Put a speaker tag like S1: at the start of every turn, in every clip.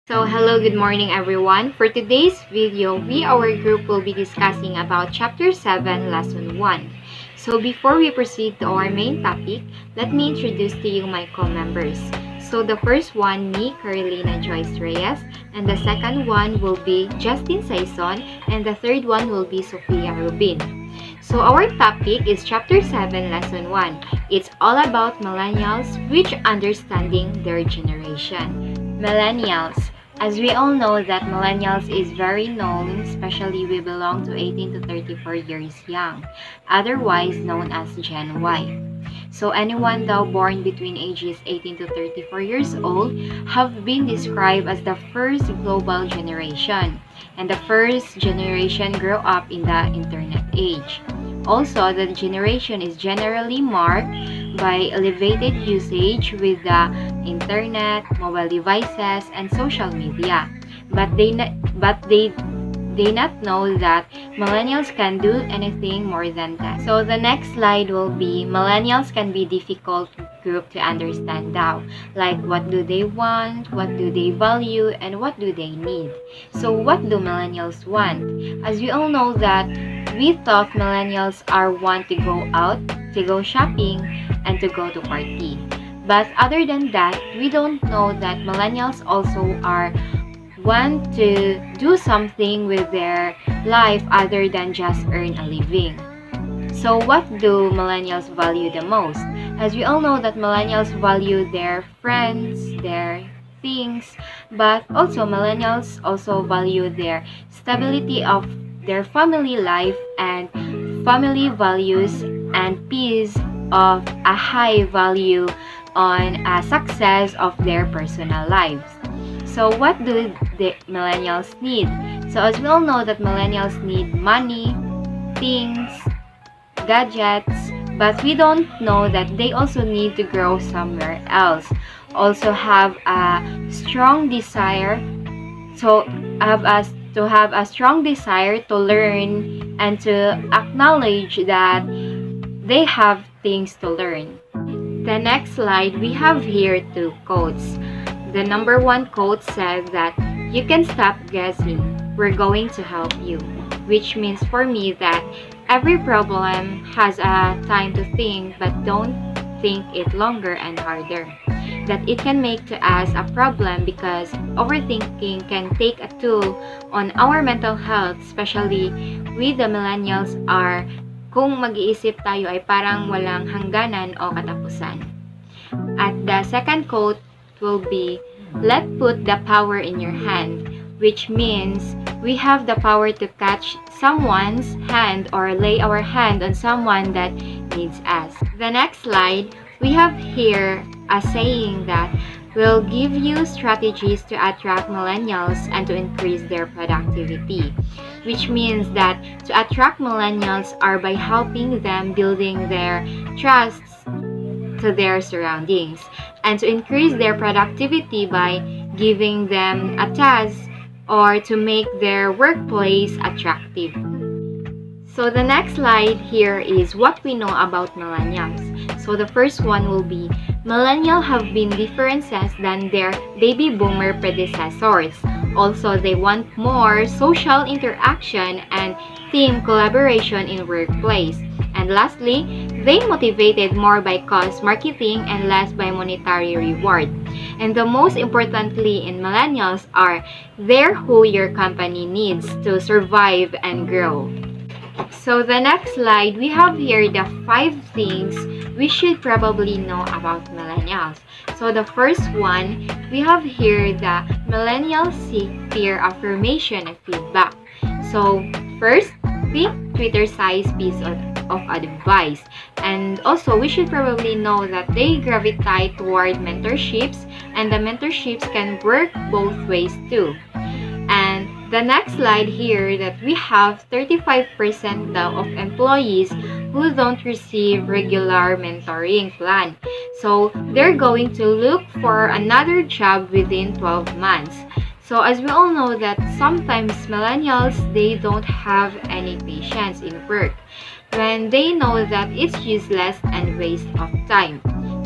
S1: Hello, good morning everyone. For today's video, our group will be discussing about Chapter 7, Lesson 1. So before we proceed to our main topic, let me introduce to you my co-members. So the first one, me, Carilina, Joyce, Reyes, and the second one will be Justin, SAYSON, and the third one will be SOFIA, RUBIN. So our topic is Chapter 7, Lesson 1. It's all about millennials, which understanding their generation. Millennials. As we all know that millennials is very known, especially we belong to 18 to 34 years young, otherwise known as Gen Y. So anyone though born between ages 18 to 34 years old have been described as the first global generation, and the first generation grew up in the internet age. Also, the generation is generally marked by elevated usage with the internet, mobile devices, and social media. But they not know that millennials can do anything more than that. So the next slide will be millennials can be difficult group to understand now. Like what do they want, what do they value, and what do they need. So what do millennials want? As we all know that we thought millennials are want to go out, to go shopping, and to go to party. But other than that, we don't know that millennials also are want to do something with their life other than just earn a living. So what do millennials value the most? As we all know that millennials value their friends, their things, but also millennials also value their stability of their family life and family values and peace of a high value on a success of their personal lives. So what do the millennials need? So as we all know that millennials need money, things, gadgets, but we don't know that they also need to grow somewhere else. Also have a strong desire to have a strong desire to learn and to acknowledge that they have things to learn. The next slide, we have here two quotes. The number one quote says that you can stop guessing, we're going to help you, which means for me that every problem has a time to think, but don't think it longer and harder. That it can make to us a problem because overthinking can take a toll on our mental health, especially with the millennials are kung mag-iisip tayo ay parang walang hangganan o katapusan. At the second quote will be, let's put the power in your hand, which means we have the power to catch someone's hand or lay our hand on someone that needs us. The next slide, we have here a saying that will give you strategies to attract millennials and to increase their productivity, which means that to attract millennials are by helping them building their trust to their surroundings, and to increase their productivity by giving them a task or to make their workplace attractive. So the next slide here is what we know about millennials. So the first one will be millennials have been differences than their baby boomer predecessors. Also, they want more social interaction and team collaboration in workplace. And lastly, they motivated more by cost marketing and less by monetary reward. And the most importantly in millennials are they're who your company needs to survive and grow. So the next slide, we have here the 5 things we should probably know about millennials. So the first one, we have here the millennials seek peer affirmation and feedback. So first, think Twitter-sized piece of advice. And also, we should probably know that they gravitate toward mentorships, and the mentorships can work both ways too. And the next slide here that we have 35% now of employees who don't receive regular mentoring plan. So they're going to look for another job within 12 months. So as we all know that sometimes millennials, they don't have any patience in work when they know that it's useless and waste of time.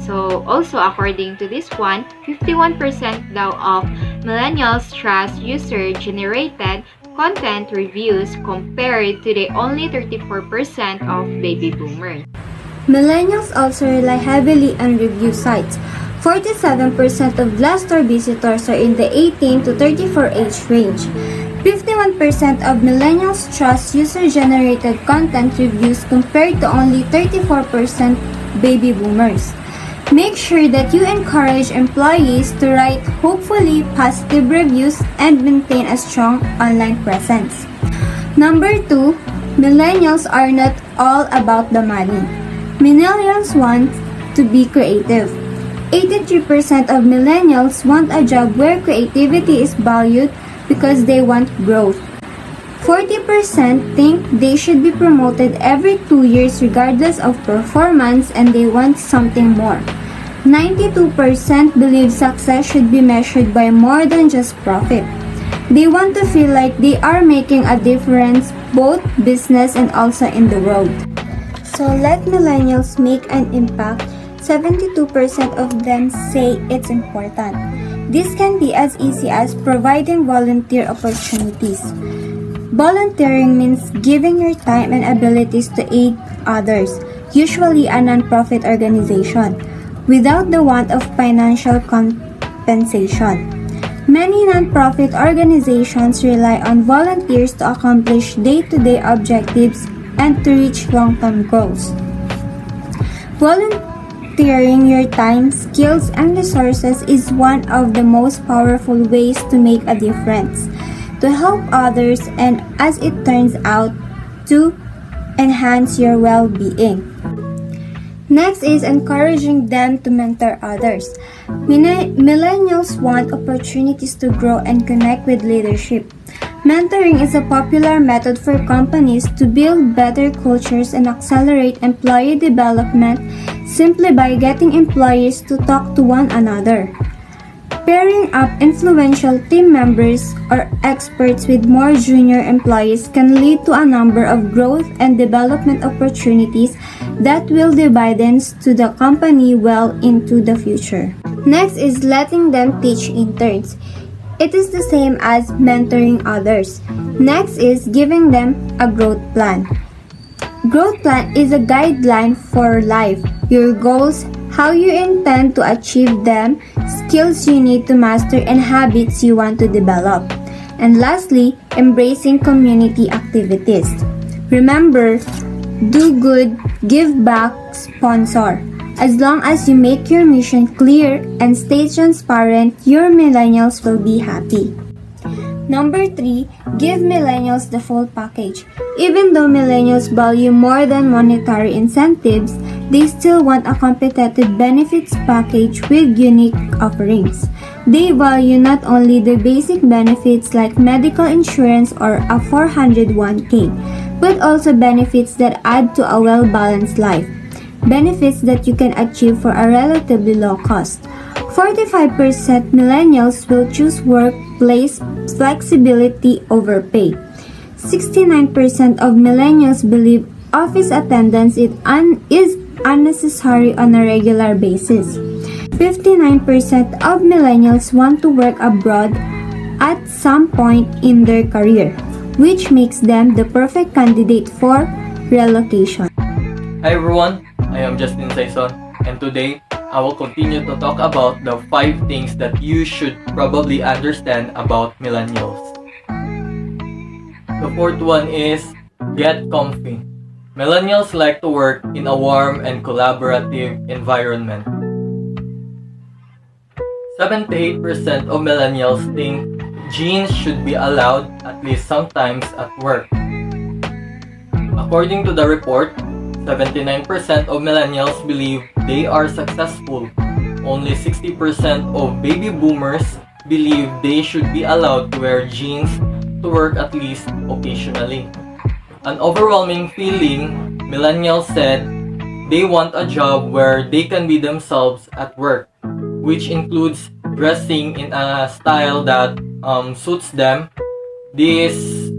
S1: So also according to this one, 51% daw of millennials trust user-generated content reviews compared to the only 34% of baby boomers.
S2: Millennials also rely heavily on review sites. 47% of Glassdoor visitors are in the 18 to 34 age range. 51% of millennials trust user-generated content reviews compared to only 34% baby boomers. Make sure that you encourage employees to write hopefully positive reviews and maintain a strong online presence. Number 2, millennials are not all about the money. Millennials want to be creative. 83% of millennials want a job where creativity is valued because they want growth. 40% think they should be promoted every 2 years regardless of performance, and they want something more. 92% believe success should be measured by more than just profit. They want to feel like they are making a difference both business and also in the world. So let millennials make an impact. 72% of them say it's important. This can be as easy as providing volunteer opportunities. Volunteering means giving your time and abilities to aid others, usually a non-profit organization, without the want of financial compensation. Many non-profit organizations rely on volunteers to accomplish day-to-day objectives and to reach long-term goals. Volunteering your time, skills, and resources is one of the most powerful ways to make a difference, to help others, and as it turns out, to enhance your well-being. Next is encouraging them to mentor others. Millennials want opportunities to grow and connect with leadership. Mentoring is a popular method for companies to build better cultures and accelerate employee development simply by getting employees to talk to one another. Pairing up influential team members or experts with more junior employees can lead to a number of growth and development opportunities that will be dividends to the company well into the future. Next is letting them teach interns. It is the same as mentoring others. Next is giving them a growth plan. Growth plan is a guideline for life, your goals, how you intend to achieve them, skills you need to master, and habits you want to develop. And lastly, embracing community activities. Remember, do good, give back, sponsor. As long as you make your mission clear and stay transparent, your millennials will be happy. Number 3, give millennials the full package. Even though millennials value more than monetary incentives, they still want a competitive benefits package with unique offerings. They value not only the basic benefits like medical insurance or a 401k, but also benefits that add to a well-balanced life. Benefits that you can achieve for a relatively low cost. 45% millennials will choose workplace flexibility over pay. 69% of millennials believe office attendance is unnecessary on a regular basis. 59% of millennials want to work abroad at some point in their career, which makes them the perfect candidate for relocation.
S3: Hi everyone, I am Justin SAYSON, and today I will continue to talk about the 5 things that you should probably understand about millennials. The fourth one is get comfy. Millennials like to work in a warm and collaborative environment. 78% of millennials think jeans should be allowed at least sometimes at work. According to the report, 79% of millennials believe they are successful. Only 60% of baby boomers believe they should be allowed to wear jeans to work at least occasionally. An overwhelming feeling, millennials said they want a job where they can be themselves at work, which includes dressing in a style that suits them. This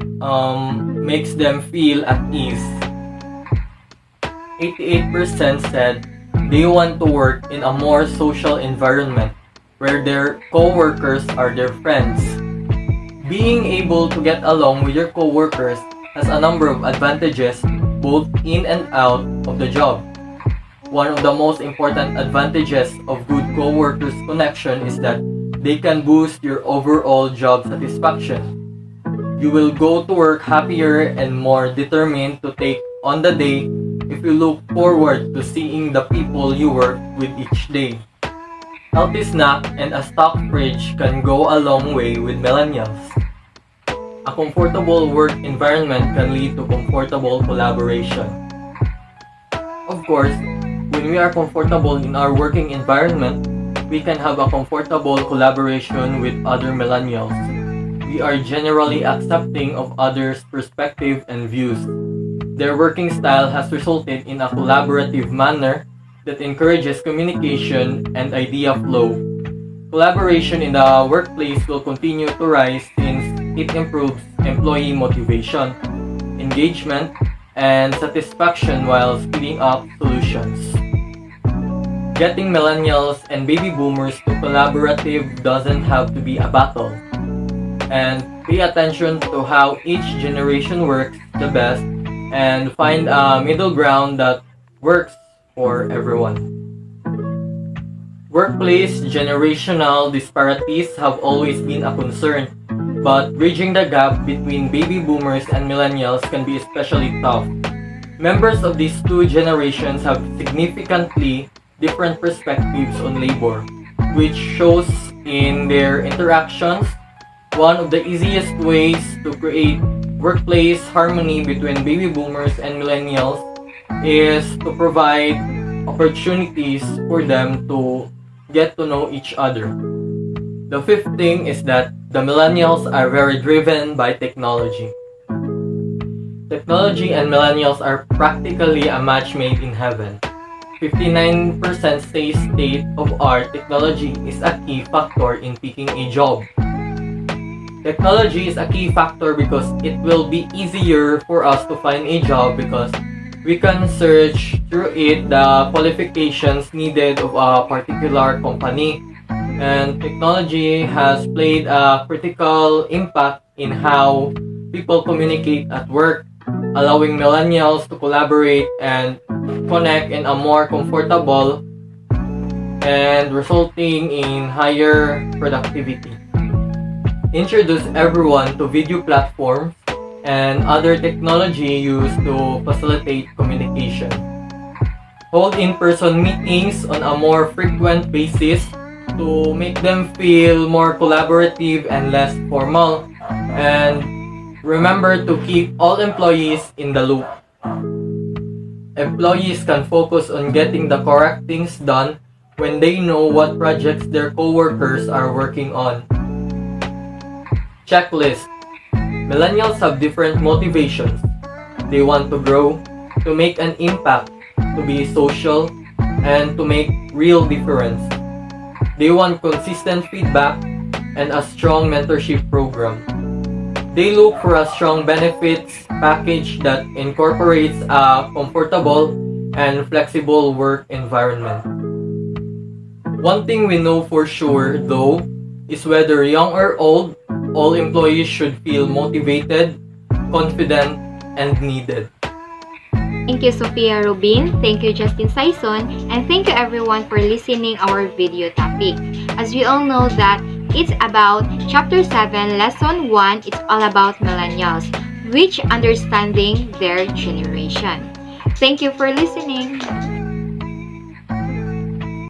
S3: makes them feel at ease. 88% said They want to work in a more social environment where their co-workers are their friends. Being able to get along with your co-workers has a number of advantages both in and out of the job. One of the most important advantages of good co-workers connection is that they can boost your overall job satisfaction. You will go to work happier and more determined to take on the day if you look forward to seeing the people you work with each day. Healthy snack and a stock fridge can go a long way with millennials. A comfortable work environment can lead to comfortable collaboration. Of course, when we are comfortable in our working environment, we can have a comfortable collaboration with other millennials. We are generally accepting of others' perspective and views. Their working style has resulted in a collaborative manner that encourages communication and idea flow. Collaboration in the workplace will continue to rise since it improves employee motivation, engagement, and satisfaction while speeding up solutions. Getting millennials and baby boomers to collaborative doesn't have to be a battle. And pay attention to how each generation works the best and find a middle ground that works for everyone. Workplace generational disparities have always been a concern, but bridging the gap between baby boomers and millennials can be especially tough. Members of these two generations have significantly different perspectives on labor, which shows in their interactions. One of the easiest ways to create workplace harmony between baby boomers and millennials is to provide opportunities for them to get to know each other. The fifth thing is that the millennials are very driven by technology. Technology and millennials are practically a match made in heaven. 59% say state-of-art technology is a key factor in picking a job. Technology is a key factor because it will be easier for us to find a job because we can search through it the qualifications needed of a particular company. And technology has played a critical impact in how people communicate at work, allowing millennials to collaborate and connect in a more comfortable and resulting in higher productivity. Introduce everyone to video platforms and other technology used to facilitate communication. Hold in-person meetings on a more frequent basis to make them feel more collaborative and less formal. And remember to keep all employees in the loop. Employees can focus on getting the correct things done when they know what projects their coworkers are working on. Checklist. Millennials have different motivations. They want to grow, to make an impact, to be social, and to make real difference. They want consistent feedback and a strong mentorship program. They look for a strong benefits package that incorporates a comfortable and flexible work environment. One thing we know for sure, though, is whether young or old, all employees should feel motivated, confident, and needed.
S1: Thank you, Sophia, Rubin. Thank you, Justin, SAYSON. And thank you, everyone, for listening our video topic. As we all know that it's about Chapter 7, Lesson 1. It's all about millennials, which understanding their generation. Thank you for listening.